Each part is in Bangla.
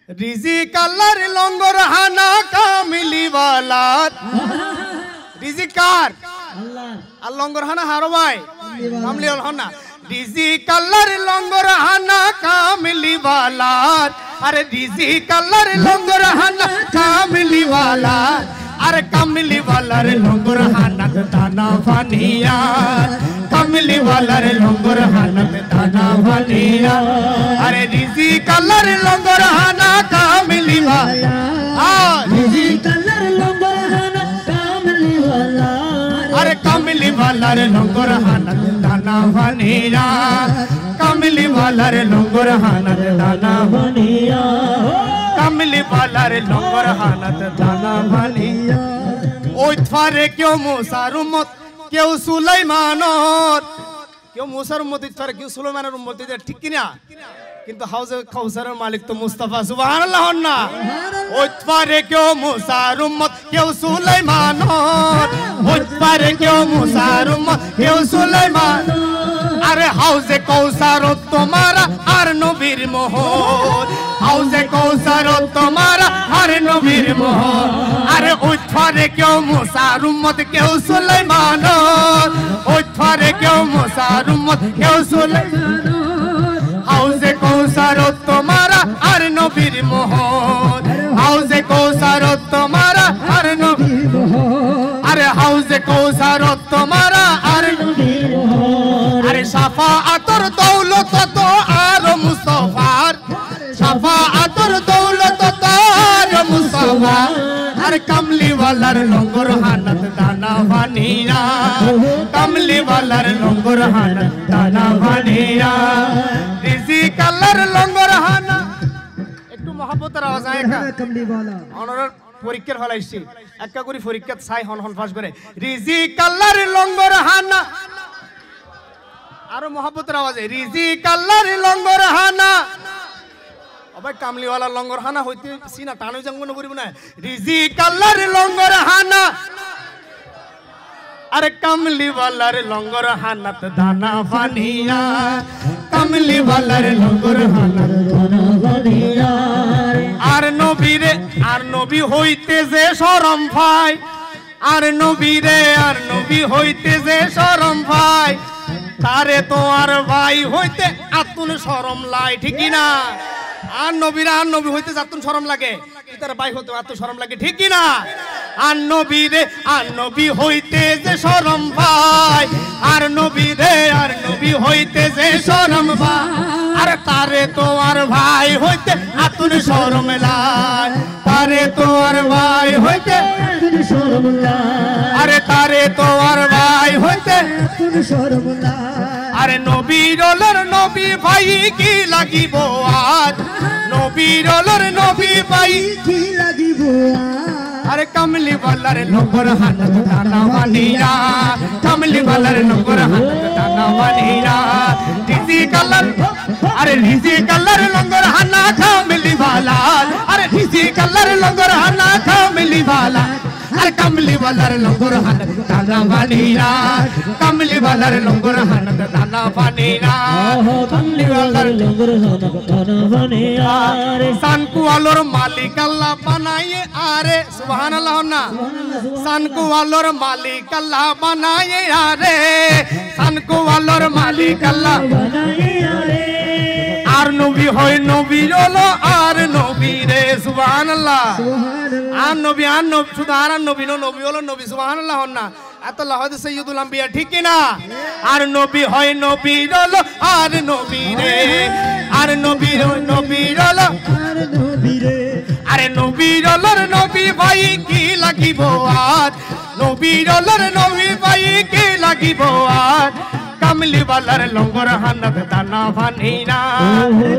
রিজিক আল্লাহর লঙ্গর হানা কামিলি ওয়ালা রিজিক কার আল্লাহ আর লঙ্গর হানা হারো ভাই কামলি হানা রিজিক আল্লাহর লঙ্গর হানা কামিলি ওয়ালা আরে রিজিক আল্লাহর লঙ্গর হানা কামিলি ওয়ালা আরে কামিলি ওয়ালার লঙ্গর হানা দানা ফানিয়া কামিলি ওয়ালার লঙ্গর হানা দানা ফানিয়া আরে রিজিক আল্লাহর লঙ্গর হানা কামিলি ওয়ালা রিজিক আল্লাহর লঙ্গর হানা কামিলি ওয়ালা আরে কামিলি ওয়ালার লঙ্গর হানা দানা ফানিয়া কামিলি ওয়ালার লঙ্গর হানা দানা ফানিয়া কামিলি ওয়ালার লঙ্গর হানা দানা ফানিয়া ওই ফারে কেউ মুসার উম্মত কেউ সুলাইমানত কেউ মুসার উম্মত ফারে কেউ সুলাইমানের উম্মত ঠিক কিনা কিন্তু হাউজে কাউসারের মালিক তো মুস্তাফা সুবহানাল্লাহ না ওই ফারে কেউ মুসার উম্মত কেউ সুলাইমানত ওই ফারে কেউ মুসার উম্মত কেউ সুলাইমান আরে হাউজে কাউসার তোমারা আর নবীর মোহর হাউজে কাউসার তোমারা আর নবীর মোহর আরে ওই ফারে কেউ মুসার উম্মত কেউ সুলাইমানত ওই ফারে কেউ মুসার উম্মত কেউ সুলাইমান হাউজে কাউসার তোমারা আর নবীর মোহর হাউজে কাউসার তোমারা আর নবীর মোহর আরে হাউজে কাউসার তোমারা আর নবীর মোহর আরে শাফাআতুর দৌলত তো আর মুস্তাফার শাফাআতুর দৌলত তো আর মুস্তাফা আর কামলি ওয়ালার লঙ্গর হানাত দানা ফানিয়া কামলি ওয়ালার লঙ্গর হানাত দানা ফানিয়া রিজিক আল্লাহর লঙ্গর হানা একটু মহব্বতের আওয়াজ আয় কা কামলি ওয়ালা অনর পরীক্ষার হল আইছি একটা করে পরীক্ষা চাই হন হন পাস করে রিজিক আল্লাহর লঙ্গর হানা আর মহব্বতের আওয়াজে রিজিক আল্লাহর লঙ্গর হানা ভাই কামলি ওয়ালা লঙ্গর হানা হইতে সিনা টানো জঙ্গন করিব না রিজিক আল্লাহর লঙ্গর হানা আরে কামলি ওয়ালার লঙ্গর হানাত দানা ফানিয়া কামলি ওয়ালার লঙ্গর হানাত দানা ফানিয়া আর নবী হইতে যে শরম ভাই আর নবী হইতে যে শরম ভাই তারে তো আর ভাই হইতে আতুন শরম লাই ঠিক না আর নবী হইতে যাতুন শরম লাগে তার ভাই হইতে আতুন শরম লাগে ঠিক না আর নবী হইতে যে শরম ভাই আর নবী হইতে যে শরম ভাই আর তারে তো আর ভাই হইতে আতুন শরম লাই তারে তো আর ভাই হইতে আতুন শরম লাই আরে তারে তো আর ভাই হইতে আতুন শরম লাই আরে নবী ভাই কি লাগিব আজ নবী ভাই কি লাগিব আরে কামলি ওয়ালার লঙ্গর হানাত দানা ফানিয়া কামলি ওয়ালার লঙ্গর হানাত দানা ফানিয়া রিজিক আল্লাহর আরে রিজিক আল্লাহর লঙ্গর হানা কামলি ওয়ালা আরে রিজিক আল্লাহর লঙ্গর হানা কামলি ওয়ালা আরে কামলি ওয়ালার লঙ্গর হানাত দানা ফানিয়া কামলি ওয়ালার লঙ্গর হানাত দানা ফানিয়া কামলি ওয়ালার লঙ্গর হানাত দানা ফানিয়া সানকু আলোর মালিক আল্লাহ বানায়ে আরে সুবহানাল্লাহ না সানকু আলোর মালিক আল্লাহ বানায়ে আরে সানকু আলোর মালিক আল্লাহ বানায়ে আরে আর নবী হয় নবী হলো আর নবী রে সুবহানাল্লাহ আর নবী শুধু আর নবী হলো নবী সুবহানাল্লাহ না আল্লাহ হযরত সাইয়্যিদুল আম্বিয়া ঠিক কি না আর নবী হয় নবী হলো আর নবী রে আর নবী হলো আর নবী রে আরে নবী ভাই কি লাগিব আর নবী ভাই কি লাগিব আর কামলি ওয়ালার লঙ্গর হানাত দানা ফানিয়া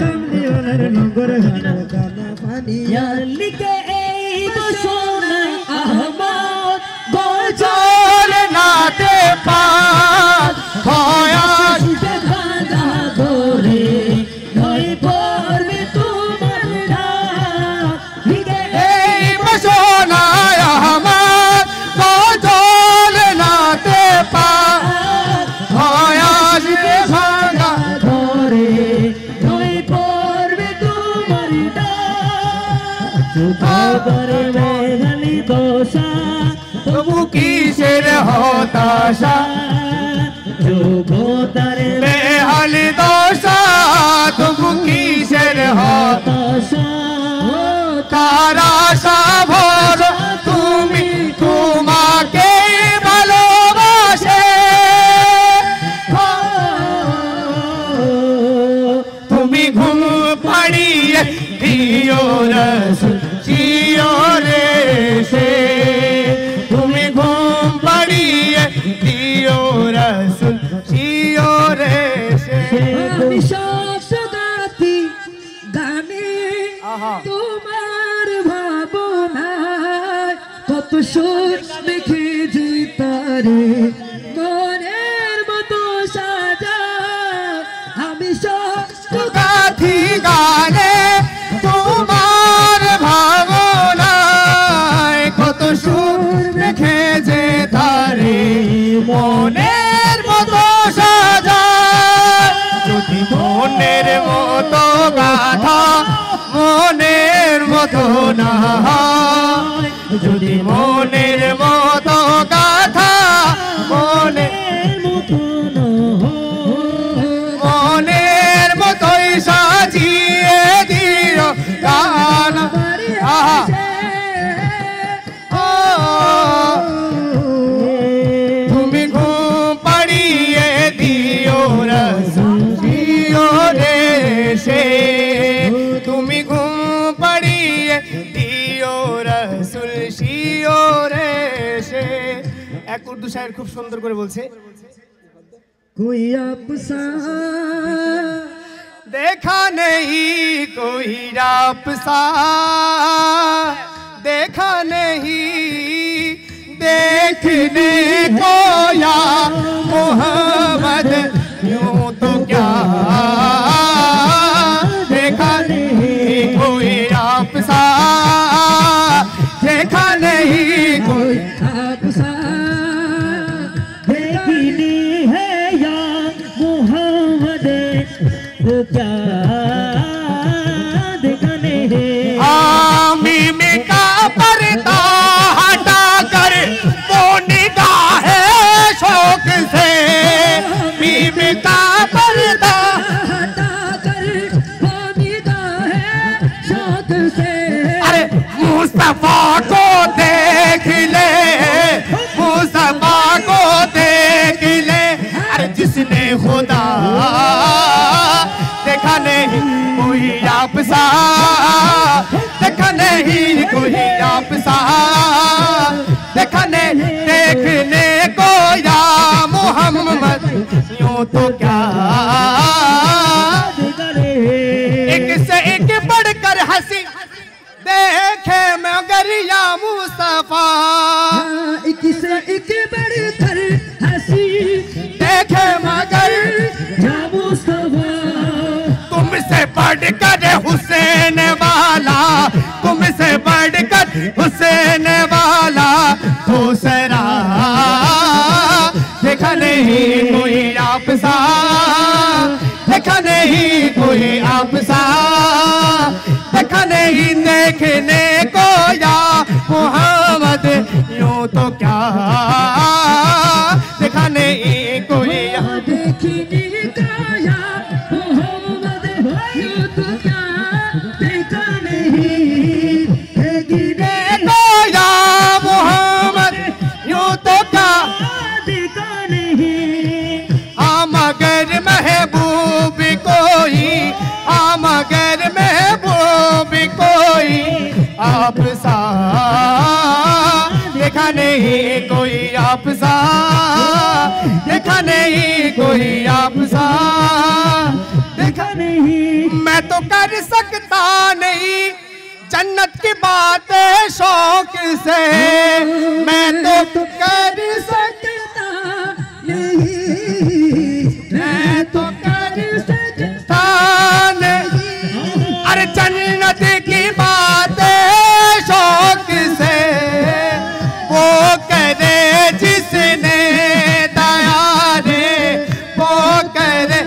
কামলি ওয়ালার লঙ্গর হানাত দানা ফানিয়া লিখে এই বসনা আহমদ গোজল নাতে পাত হয়া সুতে বাঁধা ধরে নয় পড়বে তোমার রাত লিখে এই বসনা আহমদ গোজল নাতে পাত হয়া সুতে বাঁধা ধরে নয় পড়বে তোমার রাত খবরে বেহালি দশা তবু কিসের হতাশা যোগ্যতারে বেহালি দশা তবু কিসের হতাশা তার আশা ভর তুমি তোমাকে ভালোবাসে তুমি ঘুম পাড়িয়ে দিও রসুল চিরে সে তুমি ঘুম পাড়িয়ে দিও রসুল চিরে সে সদাতি গানে তোমার ভাবনায় কত সুর দেখে জিতারে মনের মতো সাজা আমি গাথি গানে তোমার ভাবনায় কত সুর দেখে যে তারে মনের মতো সাজা যদি মনের মতো গাথা মনের মতো না যদি মনের মতো গাথা মনের মনের মতোই সাজিয়ে দিও গান তুমি ঘুম পাড়িয়ে দিও রসুল রে সে তুমি ঘুম পাড়িয়ে দিও রসুল রে সে এক উর্দু শায়ের খুব সুন্দর করে বলছে कोई आपसा देखा नहीं कोई आपसा देखा नहीं देखने को या मोहम्मद यूं तो क्या देखा नहीं कोई आपसा देखा नहीं कोई आपसा देखनी है या मोहम्मद वो क्या देखने है मीम का पर्दा हटा कर वो निगाह शौक से मीम का पर्दा हटा कर वो निगाह शौक से अरे मुस्तफा को देख ले मुस्तफा को देख ले अरे जिसने खुदा देखा नहीं कोई आपसा देखा नहीं कोई आपसा देखा नहीं देखने को या मोहम्मद यूं तो क्या एक से एक बढ़कर हंसी देखे मगर या मुस्तफा एक से एक बढ़कर हंसी देखे मगर या मुस्तफा तुमसे बढ़कर हुसैन वाला तुमसे बढ़कर हुसैन वाला दूसरा देखा नहीं कोई आपसा देखा नहीं कोई आपसा देखा नहीं देखने को या मोहम्मद यूं तो क्या देखा नहीं कोई देखने का या मोहम्मद यूं तो क्या देखा नहीं देखने को या मोहम्मद यूं तो क्या देखा नहीं मगर महबूब कोई मगर महबूब कोई आपसा देखा नहीं कोई आपसा देखा नहीं कोई आपसा देखा नहीं मैं तो कर सकता नहीं जन्नत की बात शौक से मैं तो कर सकता मैं तो कर सकता नहीं अरे जन्नत की बात शौक से वो करे जिसने दया रे वो करे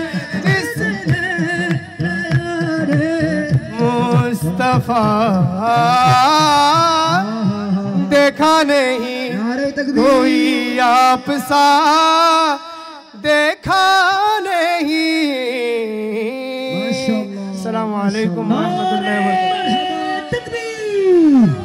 जिसने मुस्तफा देखा नहीं नारे तकबीर कोई आप सा देखा नहीं। माशाअल्लाह। अस्सलाम वालेकुम व रहमतुल्लाहि व बरकातहू। तकबीर